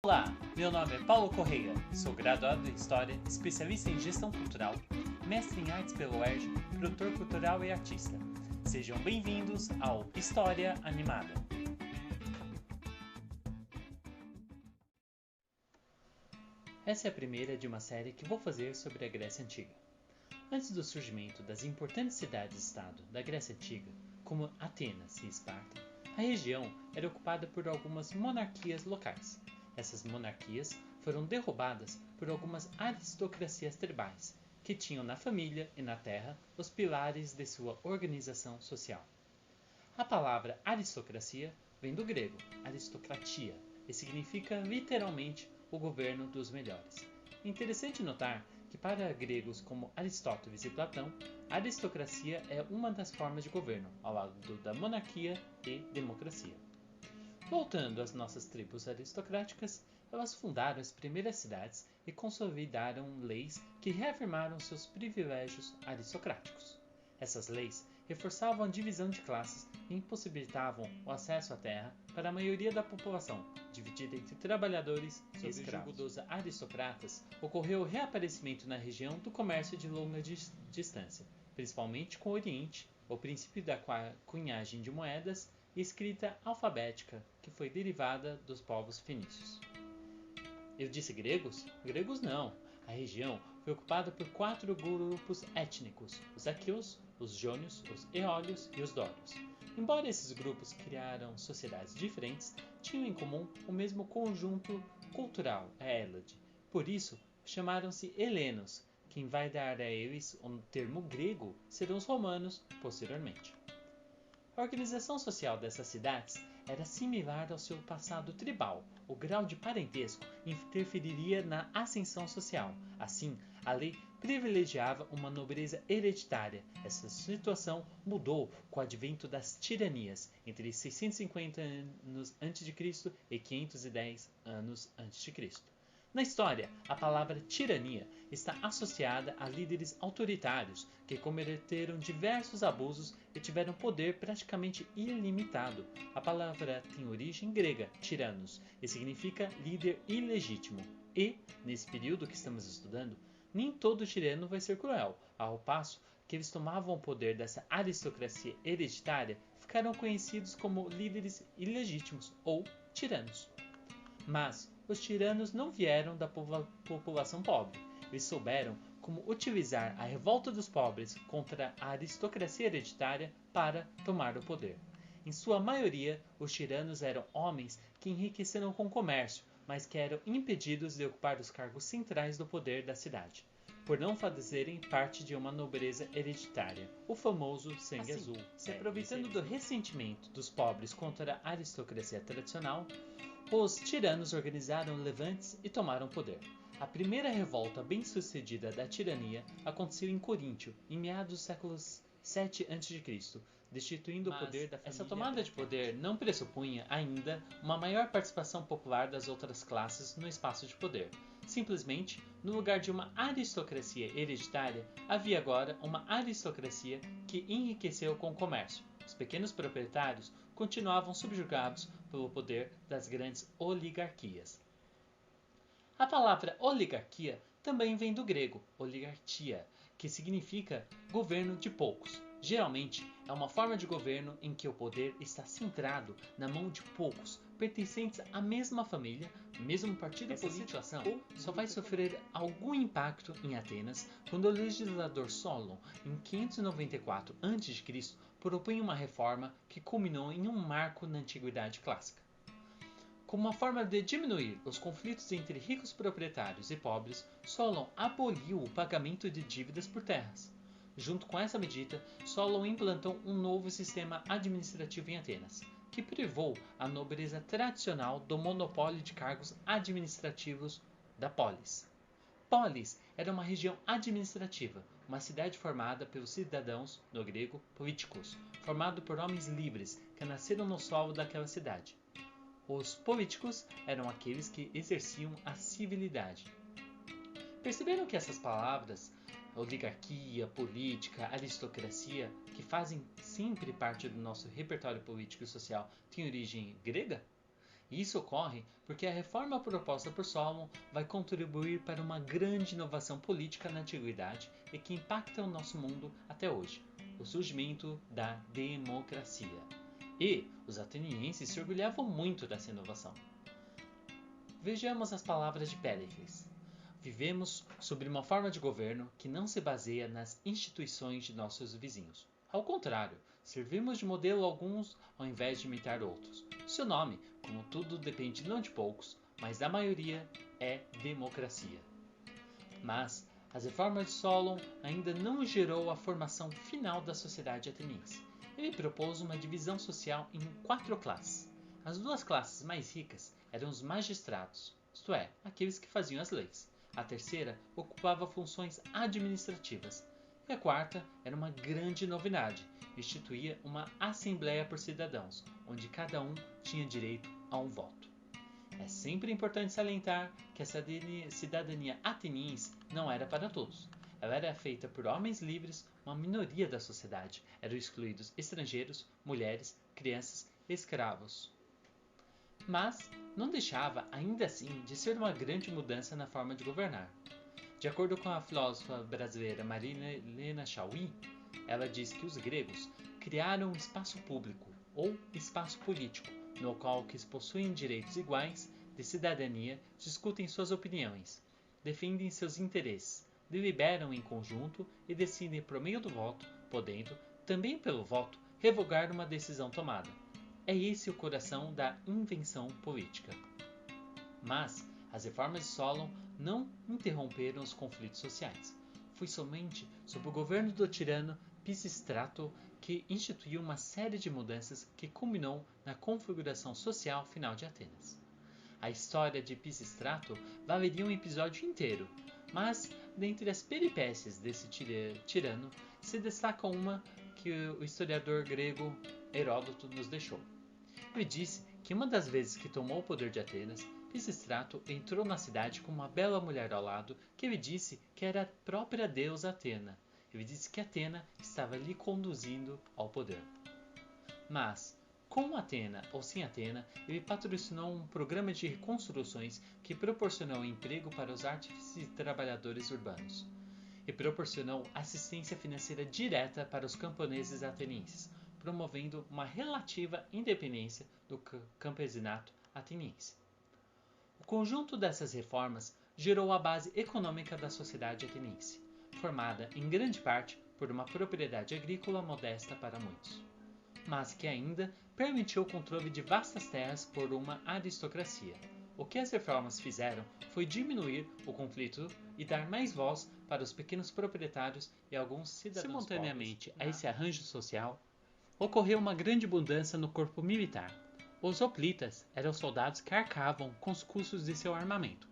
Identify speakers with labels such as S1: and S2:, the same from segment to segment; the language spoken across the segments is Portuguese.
S1: Olá, meu nome é Paulo Correia, sou graduado em História, especialista em Gestão Cultural, mestre em Artes pelo UERJ, produtor cultural e artista. Sejam bem-vindos ao História Animada. Essa é a primeira de uma série que vou fazer sobre a Grécia Antiga. Antes do surgimento das importantes cidades-estado da Grécia Antiga, como Atenas e Esparta, a região era ocupada por algumas monarquias locais. Essas monarquias foram derrubadas por algumas aristocracias tribais, que tinham na família e na terra os pilares de sua organização social. A palavra aristocracia vem do grego aristocratia e significa literalmente o governo dos melhores. É interessante notar que para gregos como Aristóteles e Platão, a aristocracia é uma das formas de governo, ao lado da monarquia e democracia. Voltando às nossas tribos aristocráticas, elas fundaram as primeiras cidades e consolidaram leis que reafirmaram seus privilégios aristocráticos. Essas leis reforçavam a divisão de classes e impossibilitavam o acesso à terra para a maioria da população, dividida entre trabalhadores e escravos. Sob o jugo dos aristocratas, ocorreu o reaparecimento na região do comércio de longa distância, principalmente com o Oriente, o princípio da cunhagem de moedas e escrita alfabética, que foi derivada dos povos fenícios. Eu disse gregos? Gregos não. A região foi ocupada por 4 grupos étnicos: os aqueus, os jônios, os eólios e os dórios. Embora esses grupos criaram sociedades diferentes, tinham em comum o mesmo conjunto cultural, a Hélade. Por isso, chamaram-se helenos. Quem vai dar a eles o termo grego serão os romanos posteriormente. A organização social dessas cidades era similar ao seu passado tribal. O grau de parentesco interferiria na ascensão social. Assim, a lei privilegiava uma nobreza hereditária. Essa situação mudou com o advento das tiranias, entre 650 anos a.C. e 510 anos a.C. Na história, a palavra tirania está associada a líderes autoritários que cometeram diversos abusos e tiveram poder praticamente ilimitado. A palavra tem origem grega, tiranos, e significa líder ilegítimo. E, nesse período que estamos estudando, nem todo tirano vai ser cruel, ao passo que eles tomavam o poder dessa aristocracia hereditária, ficaram conhecidos como líderes ilegítimos ou tiranos. Mas os tiranos não vieram da população pobre. Eles souberam como utilizar a revolta dos pobres contra a aristocracia hereditária para tomar o poder. Em sua maioria, os tiranos eram homens que enriqueceram com o comércio, mas que eram impedidos de ocupar os cargos centrais do poder da cidade, por não fazerem parte de uma nobreza hereditária, o famoso sangue azul. Se aproveitando do ressentimento dos pobres contra a aristocracia tradicional, os tiranos organizaram levantes e tomaram o poder. A primeira revolta bem-sucedida da tirania aconteceu em Coríntio, em meados do século 7 a.C., destituindo o poder da família. Essa tomada de poder não pressupunha ainda uma maior participação popular das outras classes no espaço de poder. Simplesmente, no lugar de uma aristocracia hereditária, havia agora uma aristocracia que enriqueceu com o comércio. Os pequenos proprietários continuavam subjugados pelo poder das grandes oligarquias. A palavra oligarquia também vem do grego oligarchia, que significa governo de poucos. Geralmente, é uma forma de governo em que o poder está centrado na mão de poucos, pertencentes à mesma família, mesmo partido político. Essa situação só vai sofrer algum impacto em Atenas quando o legislador Solon, em 594 a.C., propõe uma reforma que culminou em um marco na Antiguidade Clássica. Como uma forma de diminuir os conflitos entre ricos proprietários e pobres, Solon aboliu o pagamento de dívidas por terras. Junto com essa medida, Solon implantou um novo sistema administrativo em Atenas, que privou a nobreza tradicional do monopólio de cargos administrativos da polis. Polis era uma região administrativa, uma cidade formada pelos cidadãos, no grego, políticos, formado por homens livres que nasceram no solo daquela cidade. Os políticos eram aqueles que exerciam a civilidade. Perceberam que essas palavras, oligarquia, política, aristocracia, que fazem sempre parte do nosso repertório político e social, têm origem grega? E isso ocorre porque a reforma proposta por Solon vai contribuir para uma grande inovação política na antiguidade e que impacta o nosso mundo até hoje: o surgimento da democracia. E os atenienses se orgulhavam muito dessa inovação. Vejamos as palavras de Péricles. Vivemos sob uma forma de governo que não se baseia nas instituições de nossos vizinhos. Ao contrário, servimos de modelo a alguns ao invés de imitar outros. Seu nome, como tudo, depende não de poucos, mas da maioria, é democracia. Mas as reformas de Solon ainda não gerou a formação final da sociedade ateniense. Ele propôs uma divisão social em 4 classes. As 2 classes mais ricas eram os magistrados, isto é, aqueles que faziam as leis. A terceira ocupava funções administrativas. E a quarta era uma grande novidade: instituía uma assembleia por cidadãos, onde cada um tinha direito a um voto. É sempre importante salientar que a cidadania ateniense não era para todos. Ela era feita por homens livres, uma minoria da sociedade. Eram excluídos estrangeiros, mulheres, crianças e escravos. Mas não deixava, ainda assim, de ser uma grande mudança na forma de governar. De acordo com a filósofa brasileira Maria Helena Chauí, ela diz que os gregos criaram um espaço público, ou espaço político, no qual os que possuem direitos iguais de cidadania discutem suas opiniões, defendem seus interesses, deliberam em conjunto e decidem por meio do voto, podendo, também pelo voto, revogar uma decisão tomada. É esse o coração da invenção política. Mas as reformas de Solon não interromperam os conflitos sociais. Foi somente sob o governo do tirano Pisístrato que instituiu uma série de mudanças que culminou na configuração social final de Atenas. A história de Pisístrato valeria um episódio inteiro, mas dentre as peripécias desse tirano se destaca uma que o historiador grego Heródoto nos deixou. Ele disse que uma das vezes que tomou o poder de Atenas, Pisístrato entrou na cidade com uma bela mulher ao lado que ele disse que era a própria deusa Atena. Ele disse que Atena estava lhe conduzindo ao poder. Mas, com Atena ou sem Atena, ele patrocinou um programa de reconstruções que proporcionou emprego para os artífices e trabalhadores urbanos. E proporcionou assistência financeira direta para os camponeses atenienses, promovendo uma relativa independência do campesinato ateniense. O conjunto dessas reformas gerou a base econômica da sociedade ateniense, formada em grande parte por uma propriedade agrícola modesta para muitos, mas que ainda permitiu o controle de vastas terras por uma aristocracia. O que as reformas fizeram foi diminuir o conflito e dar mais voz para os pequenos proprietários e alguns cidadãos pobres. Simultaneamente a esse arranjo social, ocorreu uma grande mudança no corpo militar. Os hoplitas eram soldados que arcavam com os custos de seu armamento.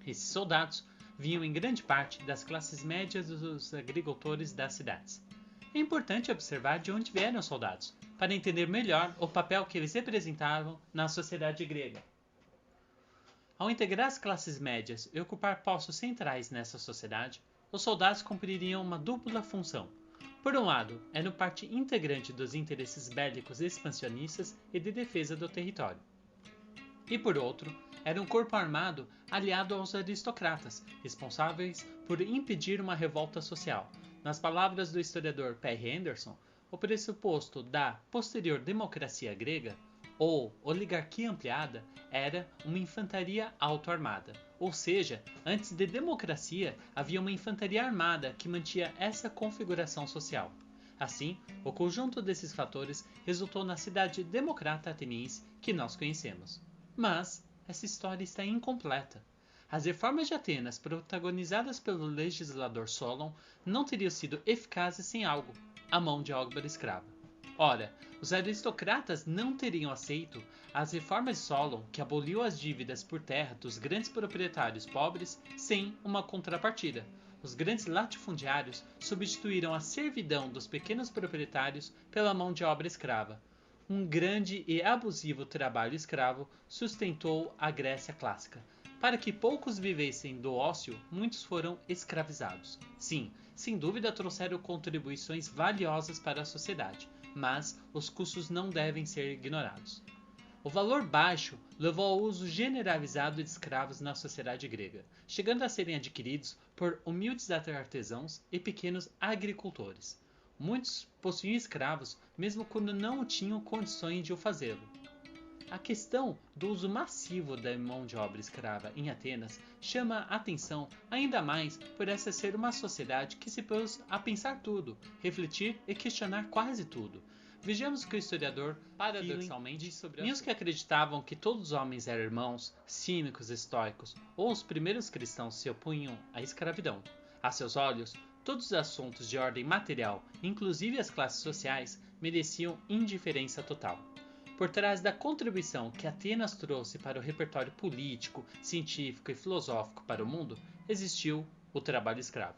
S1: Esses soldados vinham em grande parte das classes médias dos agricultores das cidades. É importante observar de onde vieram os soldados, para entender melhor o papel que eles representavam na sociedade grega. Ao integrar as classes médias e ocupar postos centrais nessa sociedade, os soldados cumpririam uma dupla função. Por um lado, eram parte integrante dos interesses bélicos expansionistas e de defesa do território. E por outro, era um corpo armado aliado aos aristocratas, responsáveis por impedir uma revolta social. Nas palavras do historiador Perry Anderson, o pressuposto da posterior democracia grega, ou oligarquia ampliada, era uma infantaria auto-armada. Ou seja, antes de democracia, havia uma infantaria armada que mantinha essa configuração social. Assim, o conjunto desses fatores resultou na cidade democrata ateniense que nós conhecemos. Mas essa história está incompleta. As reformas de Atenas, protagonizadas pelo legislador Solon, não teriam sido eficazes sem algo: a mão de obra escrava. Ora, os aristocratas não teriam aceito as reformas de Solon, que aboliu as dívidas por terra dos grandes proprietários pobres, sem uma contrapartida. Os grandes latifundiários substituíram a servidão dos pequenos proprietários pela mão de obra escrava. Um grande e abusivo trabalho escravo sustentou a Grécia clássica. Para que poucos vivessem do ócio, muitos foram escravizados. Sim, sem dúvida trouxeram contribuições valiosas para a sociedade, mas os custos não devem ser ignorados. O valor baixo levou ao uso generalizado de escravos na sociedade grega, chegando a serem adquiridos por humildes artesãos e pequenos agricultores. Muitos possuíam escravos mesmo quando não tinham condições de o fazê-lo. A questão do uso massivo da mão de obra escrava em Atenas chama a atenção ainda mais por essa ser uma sociedade que se pôs a pensar tudo, refletir e questionar quase tudo. Vejamos o que o historiador paradoxalmente diz sobre os que acreditavam que todos os homens eram irmãos, cínicos, estoicos, ou os primeiros cristãos se opunham à escravidão. A seus olhos, todos os assuntos de ordem material, inclusive as classes sociais, mereciam indiferença total. Por trás da contribuição que Atenas trouxe para o repertório político, científico e filosófico para o mundo, existiu o trabalho escravo.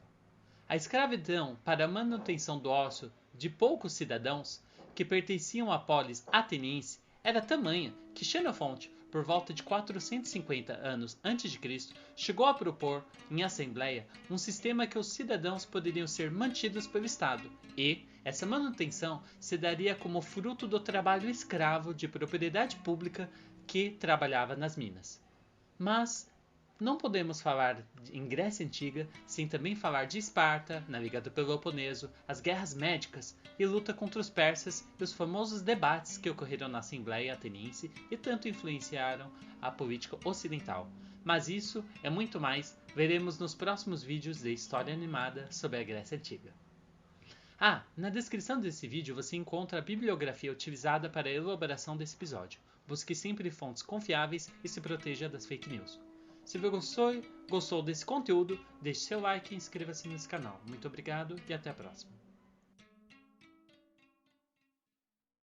S1: A escravidão para a manutenção do ócio de poucos cidadãos que pertenciam à polis ateniense era tamanha que Xenofonte, por volta de 450 anos a.C., chegou a propor em assembleia um sistema que os cidadãos poderiam ser mantidos pelo Estado e essa manutenção se daria como fruto do trabalho escravo de propriedade pública que trabalhava nas minas. Mas não podemos falar em Grécia Antiga sem também falar de Esparta, na Liga do Peloponeso, as guerras médicas e luta contra os persas e os famosos debates que ocorreram na Assembleia Ateniense e tanto influenciaram a política ocidental. Mas isso é muito mais, veremos nos próximos vídeos de História Animada sobre a Grécia Antiga. Na descrição desse vídeo você encontra a bibliografia utilizada para a elaboração desse episódio. Busque sempre fontes confiáveis e se proteja das fake news. Se você gostou desse conteúdo, deixe seu like e inscreva-se nesse canal. Muito obrigado e até a próxima.